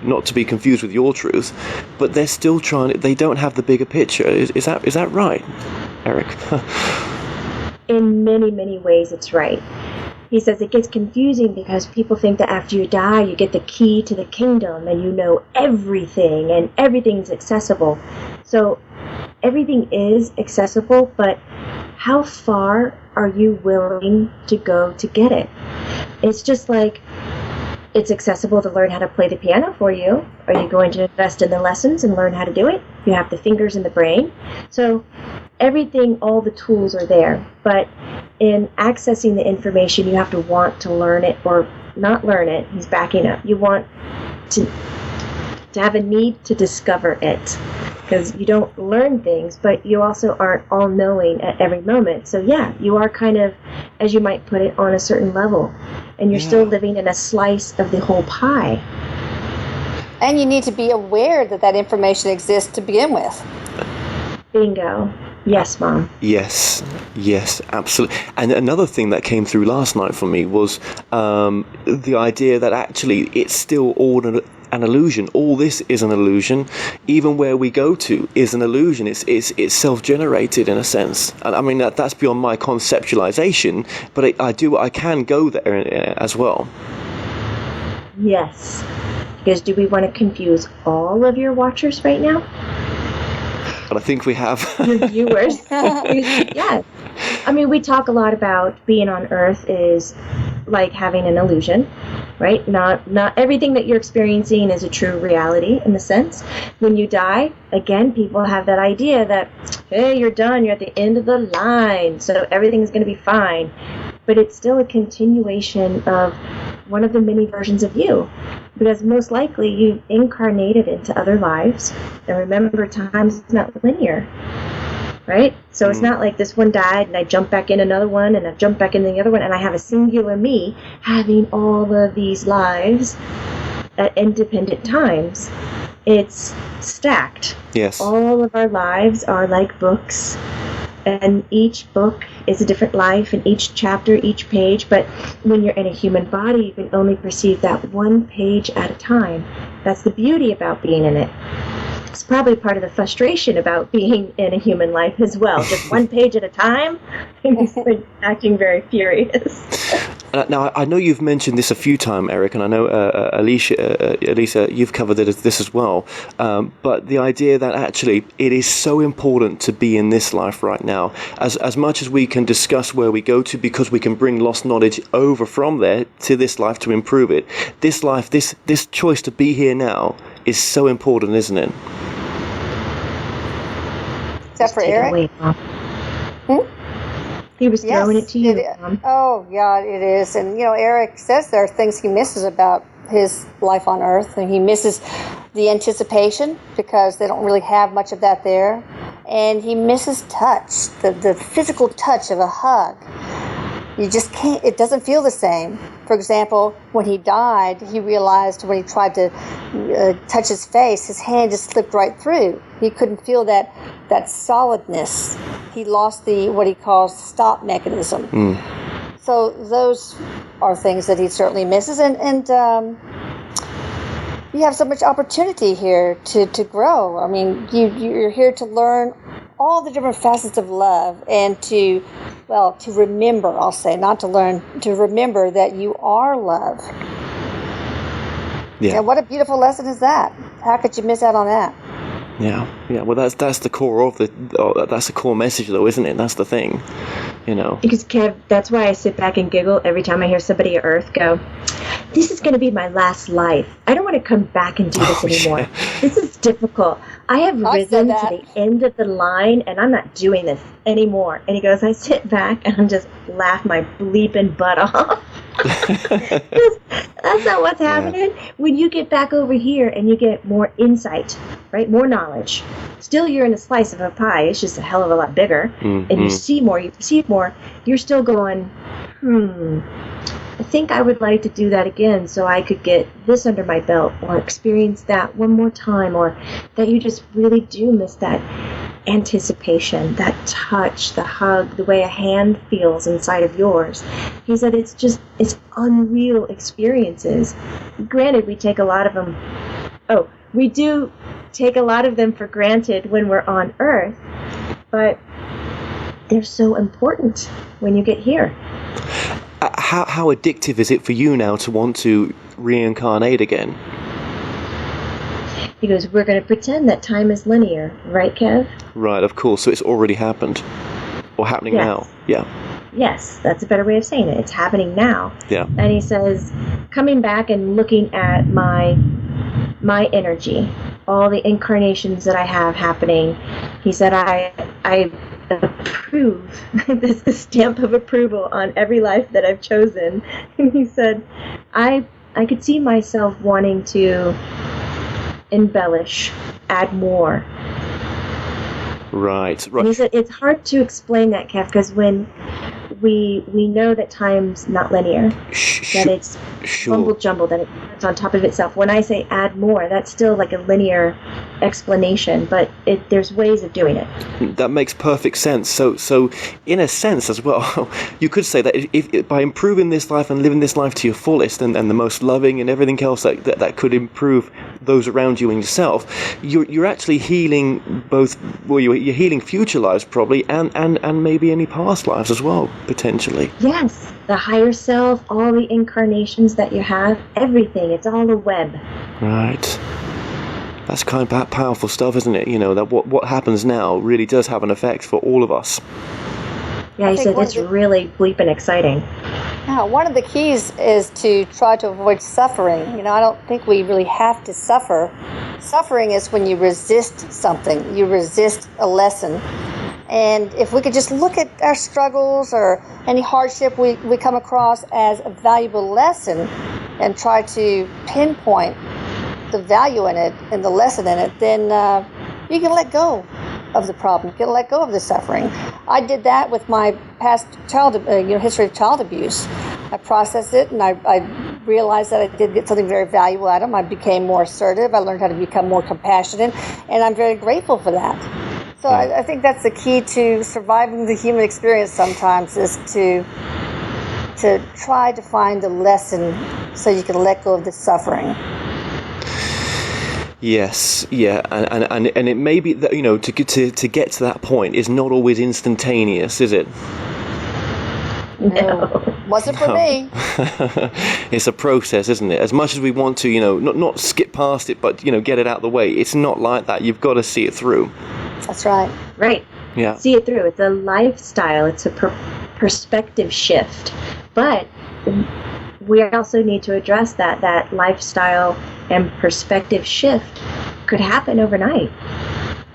not to be confused with your truth. But they're still trying. They don't have the bigger picture. Is that right, Erik? In many, many ways, it's right. He says it gets confusing because people think that after you die, you get the key to the kingdom and you know everything and everything's accessible. So everything is accessible, but how far are you willing to go to get it? It's just like it's accessible to learn how to play the piano for you. Are you going to invest in the lessons and learn how to do it? You have the fingers and the brain. So everything, all the tools are there. But in accessing the information, you have to want to learn it or not learn it. He's backing up. You want to have a need to discover it. Because you don't learn things, but you also aren't all-knowing at every moment. So yeah, you are kind of, as you might put it, on a certain level. And you're still living in a slice of the whole pie. And you need to be aware that information exists to begin with. Bingo. Yes, Mom. Yes, absolutely. And another thing that came through last night for me was the idea that actually it's still all an illusion. All this is an illusion. Even where we go to is an illusion. It's self-generated in a sense. And I mean that's beyond my conceptualization, but I can go there as well. Yes. Because do we want to confuse all of your watchers right now? But I think we have. Your viewers. Yes. I mean, we talk a lot about being on Earth is like having an illusion, right? Not everything that you're experiencing is a true reality in the sense. When you die, again, people have that idea that, hey, you're done, you're at the end of the line, so everything's going to be fine. But it's still a continuation of one of the many versions of you. Because most likely you incarnated into other lives. And remember, time's not linear. Right? So it's not like this one died and I jump back in another one and I jump back in the other one and I have a singular me having all of these lives at independent times. It's stacked. Yes. All of our lives are like books. And each book is a different life, and each chapter, each page. But when you're in a human body, you can only perceive that one page at a time. That's the beauty about being in it. It's probably part of the frustration about being in a human life as well. Just one page at a time, and he's like acting very furious. Now, I know you've mentioned this a few times, Erik, and I know, Elisa, you've covered this as well. But the idea that actually it is so important to be in this life right now. As much as we can discuss where we go to because we can bring lost knowledge over from there to this life to improve it, this life, this choice to be here now is so important, isn't it? Except for Erik? He was throwing it to you, Mom. Oh, yeah, it is. And, Erik says there are things he misses about his life on Earth. And he misses the anticipation because they don't really have much of that there. And he misses touch, the physical touch of a hug. You just can't, it doesn't feel the same. For example, when he died, he realized when he tried to touch his face, his hand just slipped right through. He couldn't feel that solidness. He lost what he calls stop mechanism. So those are things that he certainly misses. And you have so much opportunity here to grow. I mean, you're here to learn all the different facets of love and to remember, I'll say, not to learn, to remember that you are love. Yeah. And what a beautiful lesson is that? How could you miss out on that? Yeah. Well, that's the core of that's the core message, though, isn't it? That's the thing, Because Kev, that's why I sit back and giggle every time I hear somebody at Earth go, "This is going to be my last life. I don't want to come back and do this anymore. Yeah. This is difficult. I have risen to the end of the line, and I'm not doing this anymore." And he goes, I sit back and I'm just laugh my bleeping butt off. That's not what's happening. Yeah. When you get back over here and you get more insight, right? More knowledge. Still, you're in a slice of a pie. It's just a hell of a lot bigger. Mm-hmm. And you see more, you perceive more. You're still going, I think I would like to do that again so I could get this under my belt or experience that one more time, or that you just really do miss that anticipation, that touch, the hug, the way a hand feels inside of yours. He said it's unreal experiences. Granted, we take a lot of them. Oh, we do take a lot of them for granted when we're on Earth, but they're so important when you get here. How addictive is it for you now to want to reincarnate again? He goes, we're going to pretend that time is linear, right, Kev? Right, of course. So it's already happened. Or happening now. Yeah. Yes, that's a better way of saying it. It's happening now. Yeah. And he says, coming back and looking at my energy, all the incarnations that I have happening, he said, I approve. This the stamp of approval on every life that I've chosen. And he said, I could see myself wanting to embellish, add more. Right. And he said it's hard to explain that, Kev, because when we know that time's not linear, that it's Sure. jumbled, that it's on top of itself. When I say add more, that's still like a linear explanation, but there's ways of doing it. That makes perfect sense. So in a sense as well, you could say that if by improving this life and living this life to your fullest and the most loving and everything else that could improve those around you and yourself, you're actually healing both. Well, you're healing future lives probably, and maybe any past lives as well, potentially. Yes, the higher self, all the incarnations that you have, everything. It's all a web. Right. That's kind of powerful stuff, isn't it? That what happens now really does have an effect for all of us. Yeah, he said it's really bleeping exciting. Yeah, one of the keys is to try to avoid suffering. I don't think we really have to suffer. Suffering is when you resist something, you resist a lesson. And if we could just look at our struggles or any hardship we come across as a valuable lesson and try to pinpoint the value in it and the lesson in it, then you can let go of the problem. You can let go of the suffering. I did that with my past history of child abuse. I processed it, and I realized that I did get something very valuable out of it. I became more assertive. I learned how to become more compassionate, and I'm very grateful for that. So I think that's the key to surviving the human experience sometimes, is to try to find a lesson so you can let go of the suffering. Yes, yeah, and it may be that to get to that point is not always instantaneous, is it? No, wasn't for me. It's a process, isn't it? As much as we want to, not skip past it, but get it out of the way. It's not like that. You've got to see it through. That's right. Right. Yeah. See it through. It's a lifestyle. It's a perspective shift, but we also need to address that lifestyle and perspective shift could happen overnight.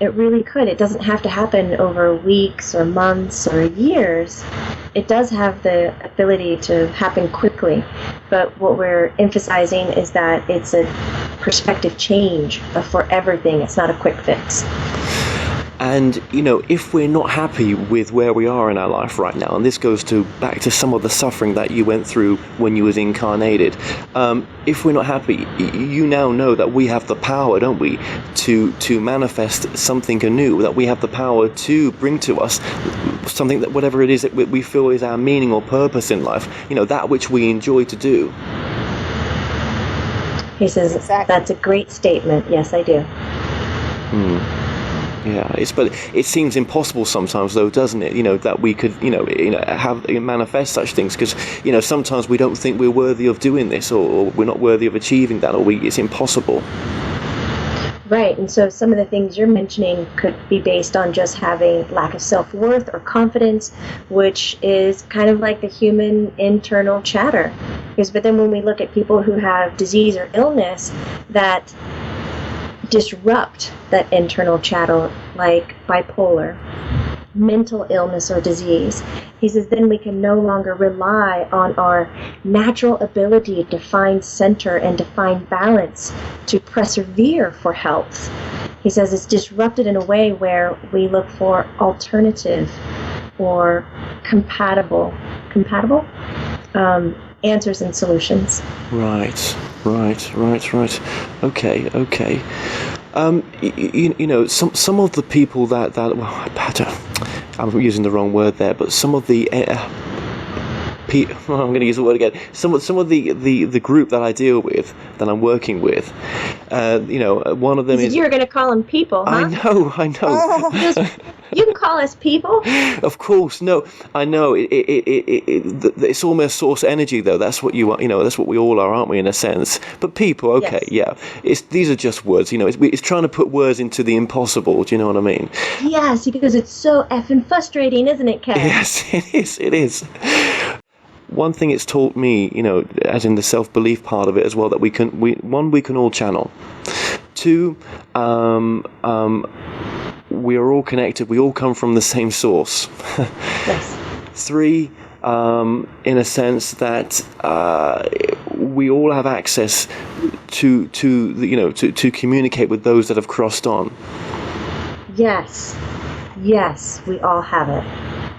It really could. It doesn't have to happen over weeks or months or years. It does have the ability to happen quickly, but what we're emphasizing is that it's a perspective change for everything. It's not a quick fix. And, if we're not happy with where we are in our life right now, and this goes back to some of the suffering that you went through when you was incarnated, if we're not happy, you now know that we have the power, don't we, to manifest something anew, that we have the power to bring to us something that, whatever it is that we feel is our meaning or purpose in life, that which we enjoy to do. He says, exactly. That's a great statement. Yes, I do. Yeah, but it seems impossible sometimes, though, doesn't it? That we could, have manifest such things, because sometimes we don't think we're worthy of doing this, or we're not worthy of achieving that, or it's impossible. Right, and so some of the things you're mentioning could be based on just having lack of self-worth or confidence, which is kind of like the human internal chatter. But then when we look at people who have disease or illness that disrupt that internal chatter, like bipolar, mental illness or disease, he says then we can no longer rely on our natural ability to find center and to find balance, to persevere for health. He says it's disrupted in a way where we look for alternative or compatible answers and solutions. Right. Okay. Some of the people that I'm using the wrong word there, but some of the I'm going to use the word again. Some of the group that I deal with, that I'm working with, one of them is. You were going to call them people, huh? I know. You can call us people. Of course, no, I know. It's almost source energy, though. That's what you are. That's what we all are, aren't we? In a sense. But people, okay, yes. Yeah. These are just words. It's trying to put words into the impossible. Do you know what I mean? Yes, because it's so effing frustrating, isn't it, Ken? Yes, it is. It is. One thing it's taught me, as in the self-belief part of it as well, that we can all channel. Two, we are all connected. We all come from the same source. Yes. Three, in a sense that we all have access to communicate with those that have crossed on. Yes, we all have it.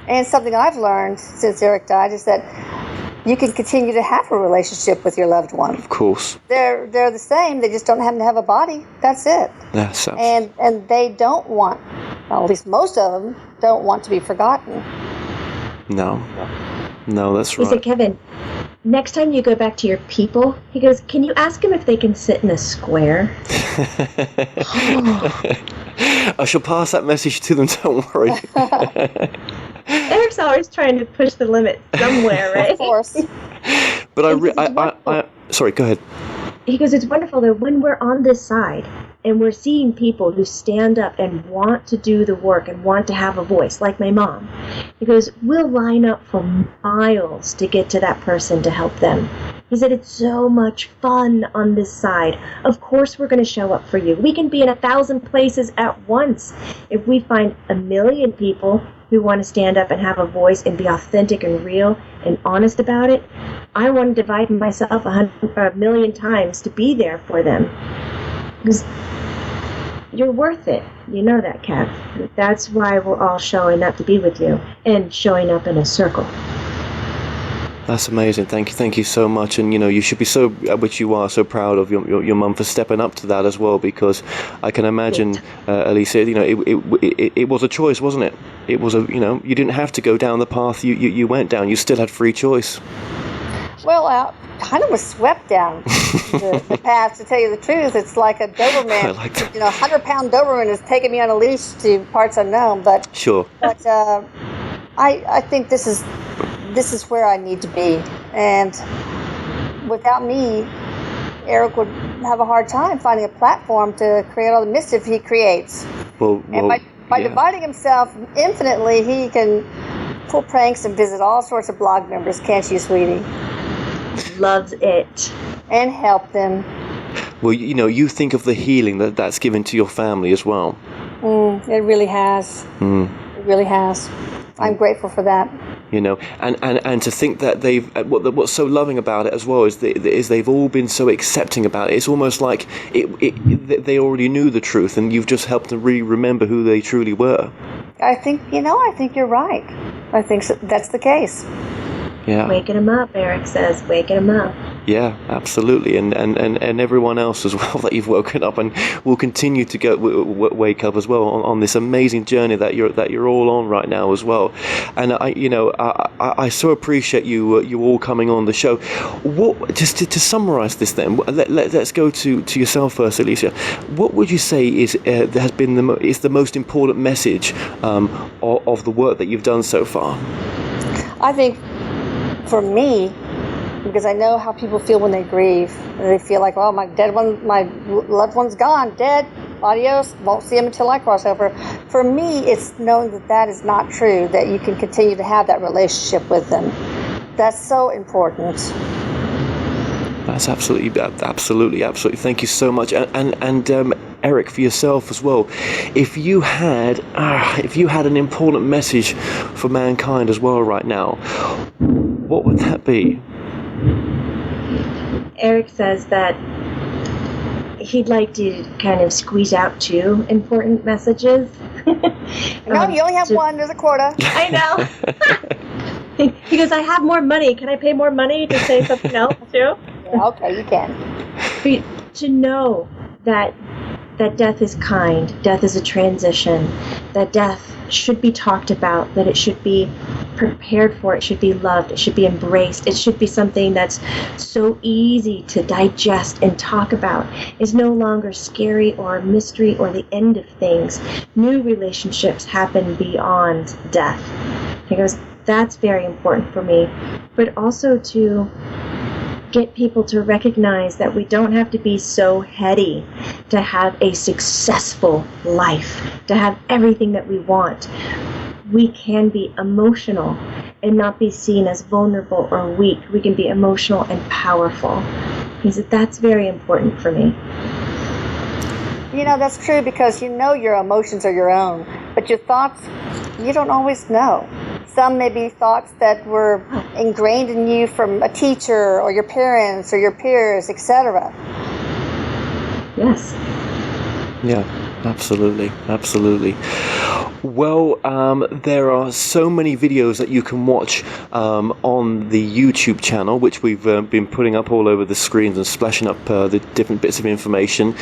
And something I've learned since Erik died is that you can continue to have a relationship with your loved one. Of course. They're the same. They just don't happen to have a body. That's it. Yes. And they don't want, well, at least most of them, don't want to be forgotten. No, that's right. He said, Kevin, next time you go back to your people, he goes, can you ask them if they can sit in a square? I shall pass that message to them, don't worry. Erik's always trying to push the limit somewhere, right? Of course. But sorry, go ahead. He goes, it's wonderful that when we're on this side and we're seeing people who stand up and want to do the work and want to have a voice, like my mom, he goes, we'll line up for miles to get to that person to help them. He said, it's so much fun on this side. Of course we're going to show up for you. We can be in 1,000 places at once. If we find 1 million people who want to stand up and have a voice and be authentic and real and honest about it, I want to divide myself 1 million times to be there for them. Because you're worth it. You know that, Kev. That's why we're all showing up to be with you and showing up in a circle. That's amazing. Thank you so much. And you should be so, which you are, so proud of your mum for stepping up to that as well. Because I can imagine, Elisa, it was a choice, wasn't it? It was you didn't have to go down the path you went down. You still had free choice. Well, I kind of was swept down the path. To tell you the truth, it's like a Doberman. I like that. 100-pound Doberman is taking me on a leash to parts unknown. But sure. But I think this is where I need to be, and without me, Erik would have a hard time finding a platform to create all the mischief he creates. And by dividing himself infinitely, he can pull pranks and visit all sorts of blog members, can't you, sweetie? Loves it. And help them. Well, you think of the healing that's given to your family as well. It really has. It really has. I'm grateful for that. And to think that what's so loving about it as well is they've all been so accepting about it. It's almost like they already knew the truth, and you've just helped them really remember who they truly were. I think you're right. I think that's the case. Yeah. Waking them up, Erik says. Waking them up. Yeah, absolutely, and everyone else as well that you've woken up and will continue to wake up as well on this amazing journey that you're all on right now as well. And I so appreciate you all coming on the show. What, just to summarize this then, let's go to yourself first, Elisa. What would you say is the most important message of the work that you've done so far? I think for me, because I know how people feel when they grieve. They feel like, well, my loved one's gone, dead, adios, won't see him until I cross over. For me, it's knowing that is not true, that you can continue to have that relationship with them. That's so important. That's absolutely. Thank you so much. And Erik, for yourself as well, if you had an important message for mankind as well right now, what would that be? Erik says that he'd like to kind of squeeze out 2 important messages. No, you only have one. There's a quota. I know. He goes, I have more money. Can I pay more money to say something else too? Yeah, okay, you can. To know that death is kind, death is a transition, that death should be talked about, that it should be prepared for, it should be loved, it should be embraced, it should be something that's so easy to digest and talk about. It's no longer scary or a mystery or the end of things. New relationships happen beyond death. He goes, that's very important for me. But also to get people to recognize that we don't have to be so heady to have a successful life, to have everything that we want. We can be emotional and not be seen as vulnerable or weak. We can be emotional and powerful. He said that's very important for me. That's true, because your emotions are your own, but your thoughts, you don't always know. Some may be thoughts that were ingrained in you from a teacher or your parents or your peers, etc. Yes. Yeah. Absolutely, absolutely. Well, there are so many videos that you can watch on the YouTube channel, which we've been putting up all over the screens and splashing up the different bits of information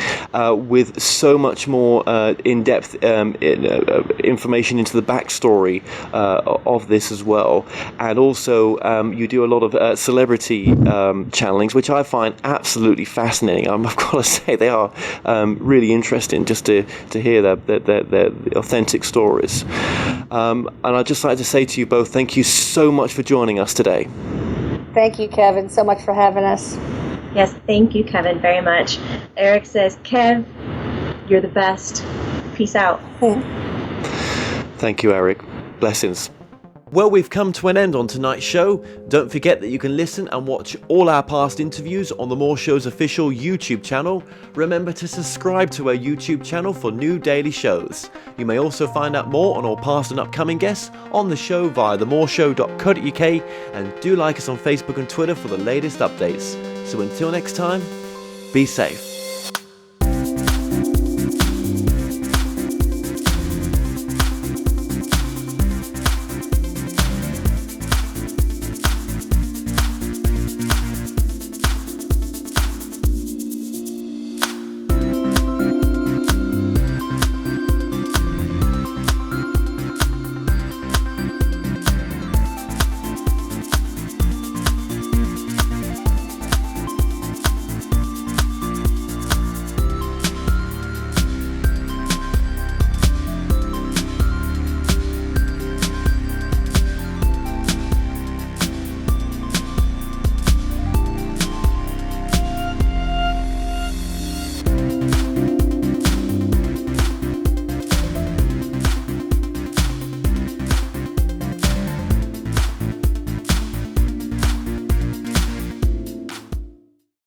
with so much more in-depth information into the backstory of this as well. And also, you do a lot of celebrity channelings, which I find absolutely fascinating. I've got to say, they are really interesting just to hear their authentic stories. And I'd just like to say to you both, thank you so much for joining us today. Thank you, Kevin, so much for having us. Yes, thank you, Kevin, very much. Erik says, Kev, you're the best. Peace out. Thank you, Erik. Blessings. Well, we've come to an end on tonight's show. Don't forget that you can listen and watch all our past interviews on the More Show's official YouTube channel. Remember to subscribe to our YouTube channel for new daily shows. You may also find out more on all past and upcoming guests on the show via themoreshow.co.uk, and do like us on Facebook and Twitter for the latest updates. So until next time, be safe.